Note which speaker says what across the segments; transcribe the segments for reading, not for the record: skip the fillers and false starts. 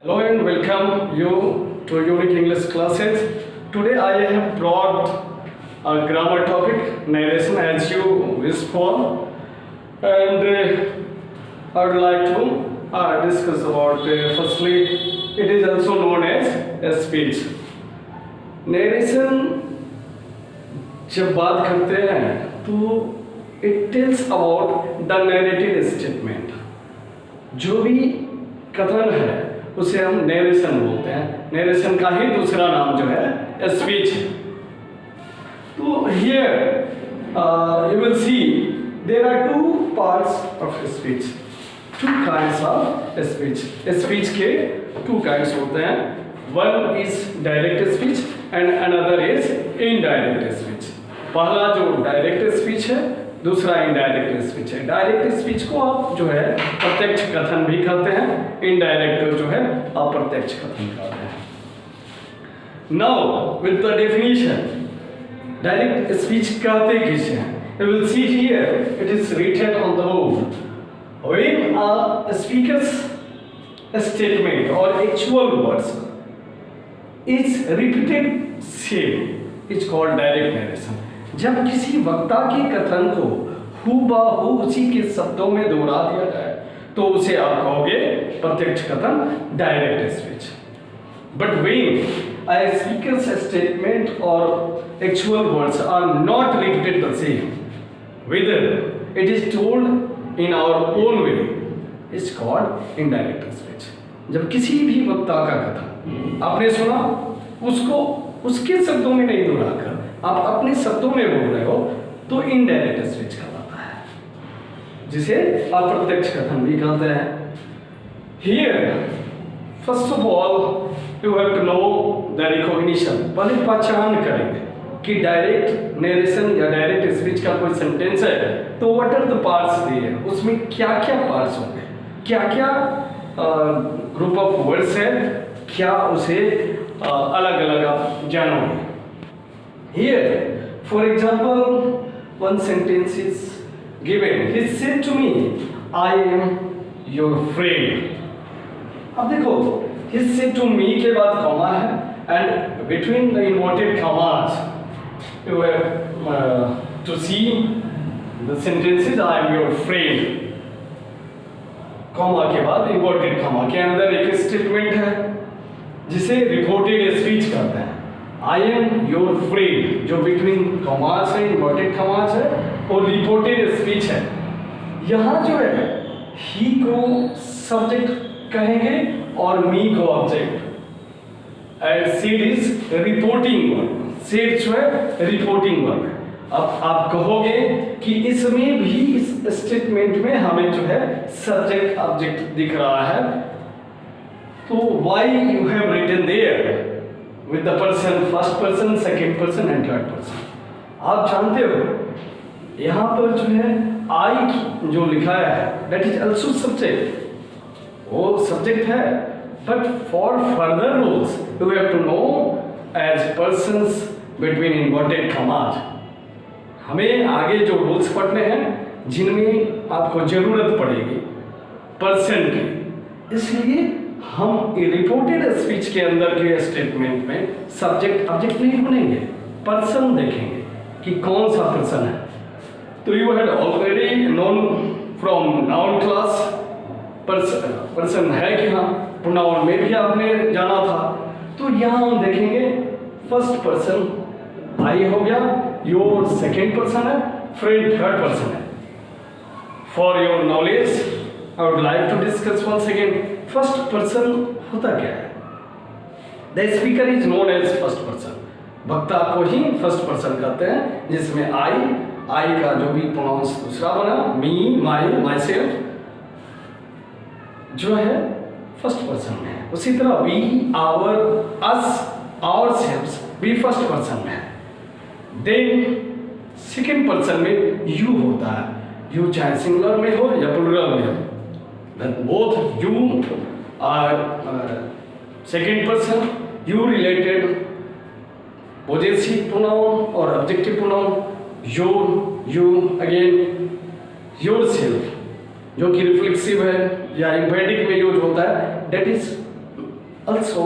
Speaker 1: Hello and welcome you to Unique English classes. Today I have brought a grammar topic, narration, as you wish for, and I would like to discuss about firstly, it is also known as a speech. Narration जब बात करते हैं तो it tells about the narrated statement. जो भी कथन है उसे हम नरेशन बोलते हैं. नरेशन का ही दूसरा नाम जो है स्पीच. तो here you will see there are two parts of speech, two kinds of speech. Speech के two kinds होते हैं. One is direct speech and another is indirect speech. पहला जो डायरेक्ट स्पीच है, दूसरा इनडायरेक्ट स्पीच है. Direct speech को आप जो है प्रत्यक्ष कथन भी कहते हैं, इनडायरेक्ट जो है अप्रत्यक्ष कथन कहते हैं. Now with the definition, direct speech कहते किसे हैं? You will see here it is written on the board. When a speaker's statement or actual words is repeated same is called direct narration. जब किसी वक्ता के कथन को हूबहू उसी के शब्दों में दोहरा दिया जाए तो उसे आप कहोगे प्रत्यक्ष कथन, direct speech. But when a speaker's statement or actual words are not repeated the same, whether it is told in our own way, is called indirect speech. जब किसी भी वक्ता का कथन आपने सुना, उसको उसके शब्दों में नहीं दोहराकर आप अपने शब्दों में बोल रहे हो तो इनडायरेक्ट स्पीच कहलाता है, जिसे अप्रत्यक्ष कथन भी कहते हैं. Here first of all you have to know the recognition. पहले पहचान करेंगे कि डायरेक्ट नरेशन या डायरेक्ट स्पीच का कोई सेंटेंस है तो व्हाट आर द पार्ट्स दिए, उसमें क्या क्या पार्ट्स होंगे, क्या क्या ग्रुप ऑफ वर्ड्स है, क्या उसे अलग अलग आप जानोगे. Here, for example, one sentence is given. He said to me, "I am your friend." अब देखो, he said to me के बाद comma है, and between the inverted commas, you have to see the sentences. I am your friend. comma के बाद inverted comma के अंदर एक statement है जिसे reported speech कहते हैं. आई एम योर फ्रेंड जो बिटवीन कॉमास है, इन्वर्टेड कॉमास है, और रिपोर्टेड स्पीच है. यहाँ जो है ही को सब्जेक्ट कहेंगे और मी को object. And said is reporting verb. Said जो है रिपोर्टिंग वर्ब है. अब आप कहोगे कि इसमें भी इस स्टेटमेंट में हमें जो है सब्जेक्ट ऑब्जेक्ट दिख रहा है, तो why you have written there with the person, first person, second person and third person. आप जानते हो यहाँ पर जो है I जो लिखा है that is also subject. वो subject है, but for further rules you have to know as persons between inverted commas. हमें आगे जो रूल्स पढ़ने हैं जिनमें आपको जरूरत पड़ेगी पर्सन की, इसलिए हम रिपोर्टेड स्पीच के अंदर के स्टेटमेंट में सब्जेक्ट ऑब्जेक्ट नहीं बनेंगे, पर्सन देखेंगे कि कौन सा पर्सन है. तो you had already known from noun class person है कि हाँ, प्रोनाउन में भी आपने जाना था. तो यहाँ हम देखेंगे फर्स्ट पर्सन आई हो गया, योर सेकेंड पर्सन है, फ्रेंड थर्ड पर्सन है. For your knowledge I would like to discuss once again. First person होता क्या है? The speaker is known as first person. वक्ता को ही फर्स्ट पर्सन कहते हैं, जिसमें आई का जो भी प्रोनाउंस दूसरा बना, मी, माई, माई सेल्फ जो है फर्स्ट पर्सन में है. उसी तरह we, our, us, ourselves भी फर्स्ट पर्सन में है. देन सेकेंड पर्सन में यू होता है. यू चाहे सिंगुलर में हो या प्लूरल में हो, that both you are second person, you related possessive pronoun or objective pronoun, your, you again, yourself जो कि रिफ्लेक्सिव है या इम्पेडिक में यूज होता है, that is also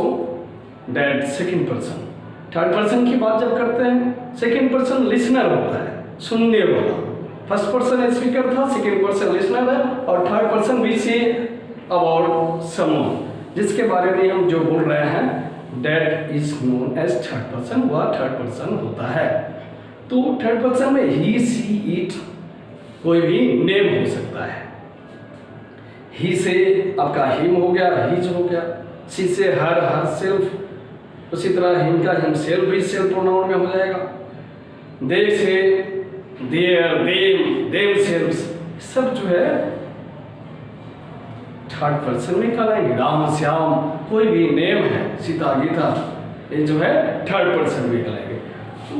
Speaker 1: that second person. Third person की बात जब करते हैं, सेकेंड पर्सन लिसनर होता है, सुनने वाला। फर्स्ट पर्सन स्पीकर था, सेकेंड पर्सन लिसनर है, और third person we say about someone, जिसके बारे में हम जो बोल रहे हैं that is known as third person, वह थर्ड पर्सन होता है। तो थर्ड पर्सन में ही सी इट कोई भी नेम हो सकता है। ही से आपका हिम हो गया, हिज हो गया, सी से हर सेल्फ, उसी तरह हिम का हिम सेल्फ भी सेल्फ प्रोनाउन में हो जाएगा। दे से देयर, देम सेल्व्स, सब जो है थर्ड पर्सन में कहलाएंगे। राम श्याम कोई भी नेम है, सीता गीता, ये जो है थर्ड पर्सन में कहलाएंगे। तो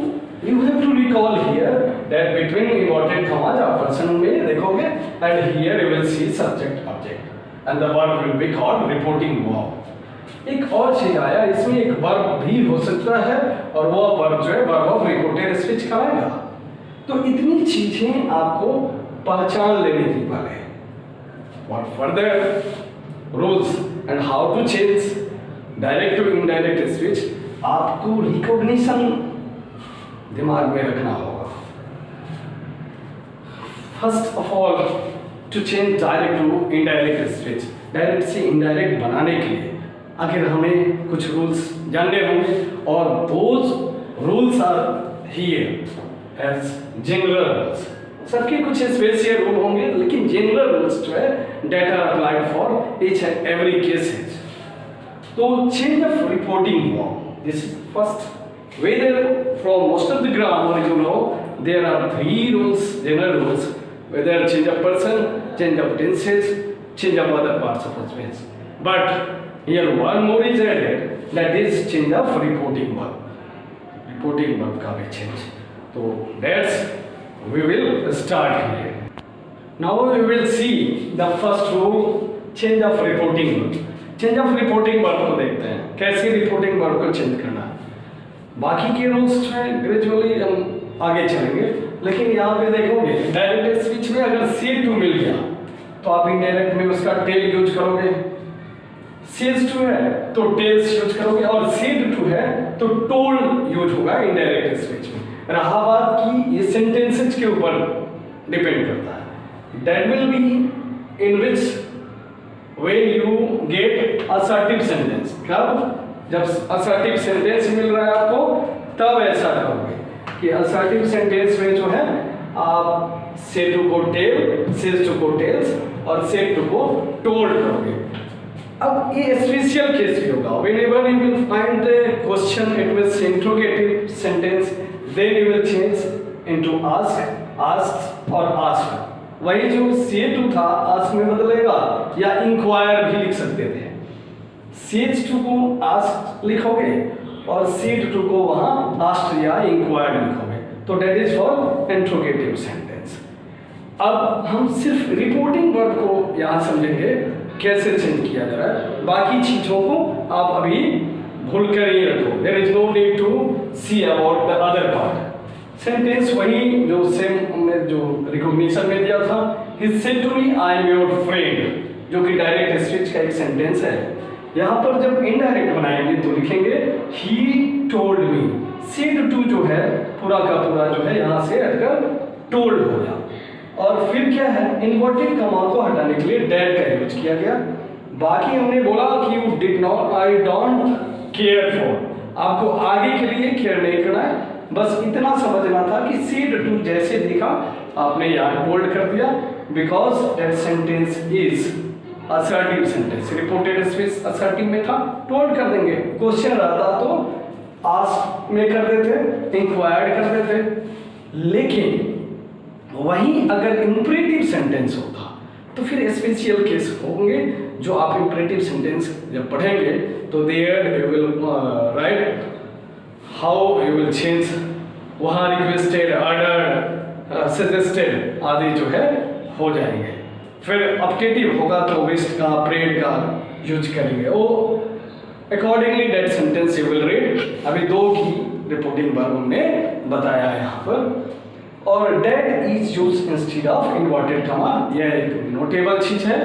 Speaker 1: you have to recall here that between important commas आप पर्सन में देखोगे and here you will see subject object and the verb will be called reporting verb. एक और चीज आया, इसमें एक वर्ब भी हो सकता है और वो वर्ब जो है वर्ब ऑफ रिपोर्टेड स्पीच कहलाएगा। तो इतनी चीजें आपको पहचान लेनी थी पहले। What further rules and how to change direct to indirect speech, आपको रिकॉग्निशन दिमाग में रखना होगा। First of all to change direct to indirect speech, direct से इनडायरेक्ट बनाने के लिए आखिर हमें कुछ रूल्स जानने होंगे, और those rules are here as general rules. सबके कुछ स्पेशल रूल होंगे, लेकिन जनरल रूल्स जो है that are applied for each and every cases. तो change of reporting verb, this is first. Whether from most of the grammar you know there are 3 rules, general rules, whether change of person, change of tenses, change of other parts of speech, but here one more is added, that is change of reporting verb. Reporting verb का भी change, तो that's we will start here. Now we will see the first rule, change of reporting verb. Change of reporting verb को देखते हैं, कैसे reporting verb को change करना है। बाकी के रूल्स जो है ग्रेजुअली हम आगे चलेंगे, लेकिन यहाँ पे देखोगे डायरेक्ट स्पीच में अगर से टू मिल गया तो आप इनडायरेक्ट में उसका टेल यूज करोगे, सेज टू है तो टेल्स यूज करोगे, और सेड टू है तो टोल्ड यूज होगा इनडायरेक्ट स्पीच में। रहा बात की ये सेंटेंसेस के ऊपर डिपेंड करता है, that will be in which when you get assertive sentence. कब? जब असर्टिव सेंटेंस मिल रहा है आपको तब ऐसा करोगे कि असर्टिव सेंटेंस में जो है आप से टू को टेल, सेज टू को टेल्स और सेड टू को टोल्ड करोगे। अब ये स्पेशल केस भी होगा, whenever you will find the question it will interrogative sentence, then you will change into ask, asked और asked। वही जो say to था ask में बदलेगा, या inquire भी लिख सकते थे। said to को asked लिखोगे और said to को वहाँ asked या inquired लिखोगे, तो that is for interrogative sentence। अब हम सिर्फ रिपोर्टिंग वर्ब को यहाँ समझेंगे कैसे चेंज किया जा रहा है, बाकी चीजों को आप अभी भूल कर ही रखो। There is no need to see about the other part। Sentence वही जो सेम हमने जो रिकॉग्निशन में दिया था, he said to me I am your friend, जो कि डायरेक्ट स्पीच का एक सेंटेंस है। यहाँ पर जब इनडायरेक्ट बनाएंगे तो लिखेंगे he told me। said to जो है पूरा का पूरा जो है यहाँ से हटकर told हो गया, और फिर क्या है इन्वर्टेड कॉमा को हटाने के लिए डेड का यूज किया गया। बाकी हमने बोला कि you did not, I don't care for, आपको आगे के लिए केयर नहीं करना है, बस इतना समझना था कि सेड टू जैसे दिखा आपने यहाँ बोल्ड कर दिया, because that sentence is assertive sentence. Reported speech assertive में था, टोल्ड कर देंगे। क्वेश्चन रहता तो आस्क में कर देते, इंक्वायर्ड कर देते। लेकिन वहीं अगर इंपरेटिव सेंटेंस होता तो फिर स्पेशल केस होंगे, जो आप इंपरेटिव सेंटेंस जब पढ़ेंगे तो there you will write how you will change, वहाँ रिक्वेस्टेड, ऑर्डर, सजेस्टेड आदि जो है हो जाएंगे। फिर अपडेटिव होगा तो विस्ट का, प्रेड का यूज करेंगे, वो accordingly that sentence you will read. अभी 2 की रिपोर्टिंग वर्ब हमने बताया है यहाँ पर, और that is use instead of inverted comma. यह एक नोटेबल चीज है।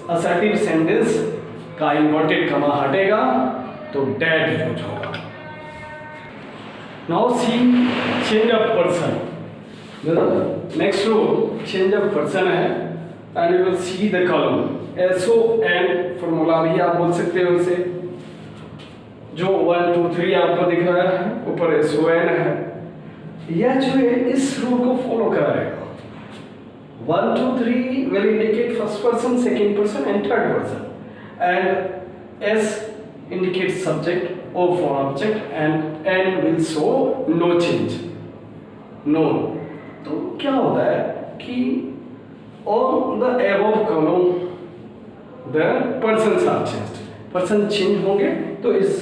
Speaker 1: असर्टिव सेंटेंस का इन्वर्टेड कमा हटेगा तो डेड यूज होगा। Now see change of person, next row change of person है and you will see the column SON formula भी आप बोल सकते हो इसे, जो 1 2 3 आपको दिख रहा है, ऊपर SON है, यह जो है इस रूल को फॉलो कराएगा। 1 2 3 will indicate first person, second person and third person, and S indicates subject, O for object and N will show no change, no। तो क्या होता है कि on the above column the persons are changed, person change होंगे तो इस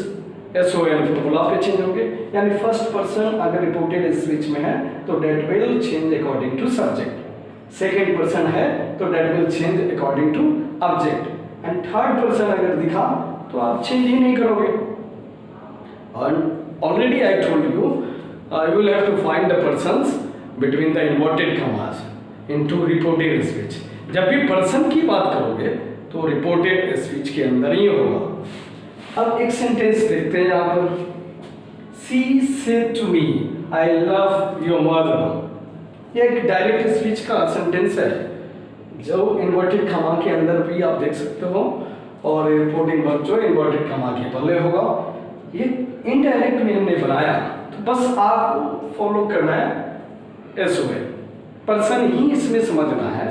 Speaker 1: SON formula पे change होंगे, यानी फर्स्ट पर्सन अगर रिपोर्टेड स्पीच में है तो that will change according to subject, second person है तो that will change according to object, and third person अगर दिखा तो आप चेंज ही नहीं करोगे। And already I told you you will have to find the persons between the inverted commas into reported speech। जब भी पर्सन की बात करोगे तो रिपोर्टेड स्पीच के अंदर ही होगा। अब एक सेंटेंस देखते हैं यहाँ पर, She said to me I love your mother। ये एक डायरेक्ट स्पीच का सेंटेंस है जो इन्वर्टेड कमा के अंदर भी आप देख सकते हो, और रिपोर्टिंग वर्ब जो इन्वर्टेड कमा के पहले होगा। ये इनडायरेक्ट में हमने बनाया, तो बस आपको फॉलो करना है SON, पर्सन ही इसमें समझना है।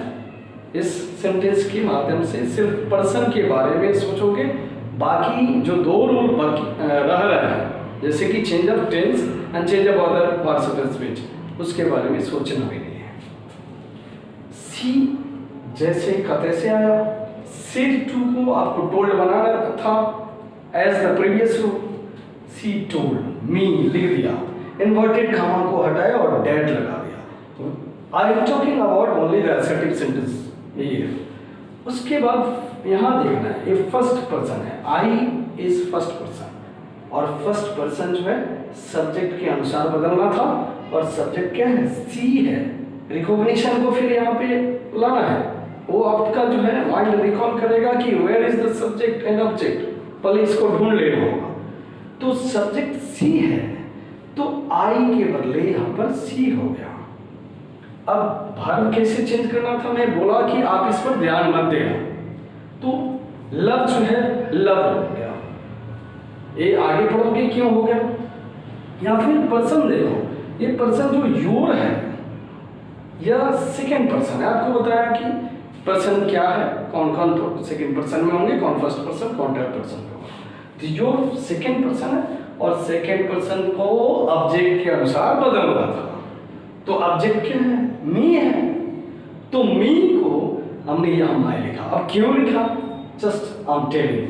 Speaker 1: इस सेंटेंस के माध्यम से सिर्फ पर्सन के बारे में सोचोगे, बाकी जो दो रूल बाकी रह रहा है जैसे कि change of tense and change of other parts of speech, उसके बारे में सोचना भी नहीं है। सी जैसे का तैसे आया, सेड टू को आपको टोल्ड बनाना था as the previous rule. She told me लिख दिया, इन्वर्टेड कॉमा को हटाया और डेड लगा दिया। I am talking about only the assertive sentence ये। उसके बाद यहाँ देखना है, ये फर्स्ट पर्सन है, आई इज फर्स्ट पर्सन, और फर्स्ट पर्सन जो है सब्जेक्ट के अनुसार बदलना था, और सब्जेक्ट क्या है, सी है। रिकॉग्निशन को फिर यहाँ पे लाना है, वो आपका जो है माइंड रिकॉल करेगा कि where is the subject and object, पहले इसको ढूंढ लेना होगा। तो सब्जेक्ट सी है तो आई के बदले यहाँ पर सी हो गया। अब वर्ब कैसे चेंज करना था, मैं बोला कि आप इस पर ध्यान मत देना। तो लव जो है लव हो गया, ये आगे पढ़ोगे क्यों हो गया। या फिर पर्सन देखो, ये पर्सन जो योर है या सेकेंड पर्सन है, आपको बताया कि पर्सन क्या है, कौन कौन सेकेंड पर्सन में होंगे, कौन फर्स्ट पर्सन, कौन थर्ड पर्सन में होगा। तो योर सेकेंड पर्सन है और सेकेंड पर्सन को ऑब्जेक्ट के अनुसार बदलना था। तो ऑब्जेक्ट क्या है, मी है, तो मी को हमने यहां माई लिखा। अब क्यों लिखा, just I am telling.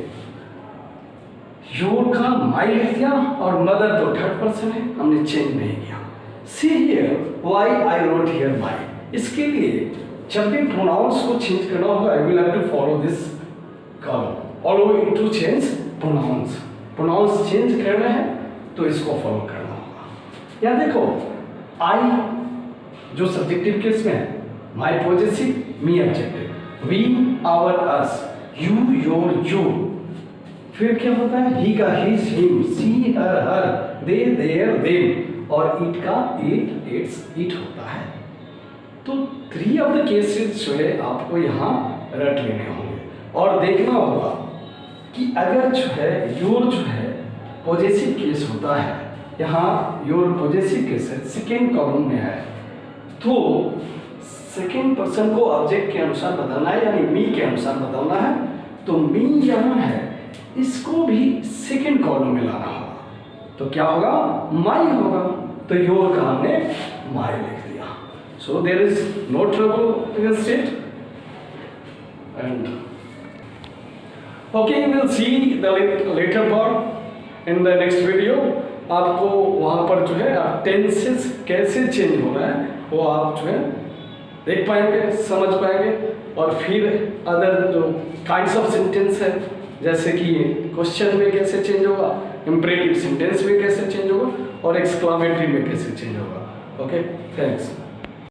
Speaker 1: Your का माई लिख दिया और मदर तो थर्ड पर्सन है, हमने चेंज नहीं किया। See here why I wrote here my. इसके लिए जब भी प्रोनाउंस को चेंज करना होगा, I will have to follow this column, always to change pronouns. Pronouns change करना है तो इसको फॉलो करना होगा। या देखो, आई जो सब्जेक्टिव केस में है, my possessive, me objective, we our us, you your you. फिर क्या होता है, ही का his him, she her her, they their them, और इट का इट इट्स इट होता है। तो 3 ऑफ द केसेस जो है आपको यहाँ रट लेने होंगे और देखना होगा कि अगर जो है योर जो है पॉजेसिव केस होता है, यहाँ योर पॉजेसिव केस है, सेकेंड कॉलम में है, तो सेकेंड पर्सन को ऑब्जेक्ट के अनुसार बदलना है, यानी मी के अनुसार बदलना है। तो मी यहाँ है, इसको भी सेकेंड कॉलम में लाना होगा, तो क्या होगा, माई होगा। तो योर का हमने माई लिख दिया। So there is no trouble against it. And okay, we will see the later part in the next video. आपको वहाँ पर जो है टेंसेस कैसे चेंज हो रहा है वो आप जो है देख पाएंगे, समझ पाएंगे, और फिर अदर जो काइंड्स ऑफ सेंटेंस है, जैसे कि क्वेश्चन में कैसे चेंज होगा, इम्परेटिव सेंटेंस में कैसे चेंज होगा, और एक्सक्लामेटरी में कैसे चेंज होगा। Okay, thanks.